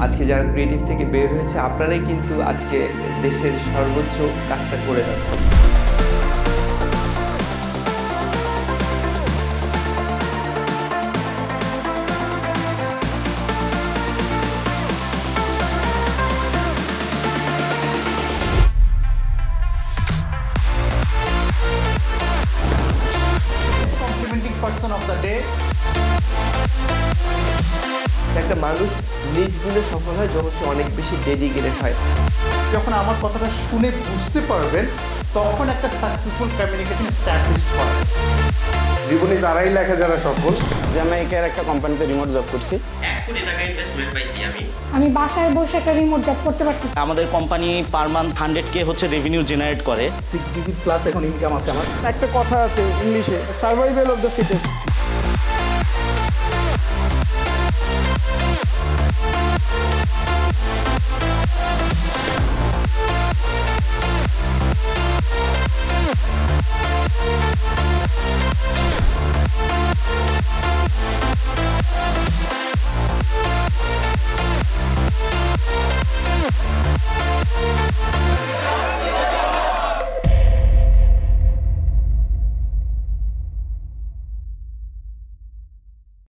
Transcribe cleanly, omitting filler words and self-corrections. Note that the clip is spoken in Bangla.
আজকে যারা ক্রিয়েটিভ থেকে বের হয়েছে আপনারাই কিন্তু আজকে দেশের সর্বোচ্চ কাজটা করে যাচ্ছেন। Person of the day. একটা মানুষ নিজ গুণে সফল হয় যখন সে অনেক বেশি ডেডিকেটেড হয়। যখন আমার কথাটা শুনে বুঝতে পারবেন তখন একটা সাকসেসফুল কমিউনিকেশন এস্টাবলিশড হয়। জীবনে তারাই লেখা যারা সফল। জ্যামাইকার একটা কোম্পানিতে রিমোট জব করছি। 1 কোটি টাকা ইনভেস্টমেন্ট পাইছি আমি বাসায় বসে একটা রিমোট জব করতে পারছি। আমাদের কোম্পানি পার মান্থ 100K হচ্ছে রেভিনিউ জেনারেট করে। 6 ডিজিট প্লাস এখন ইনকাম আছে আমার। একটা কথা আছে ইংলিশে, সার্ভাইভাল অফ দ্য ফিটেস্ট।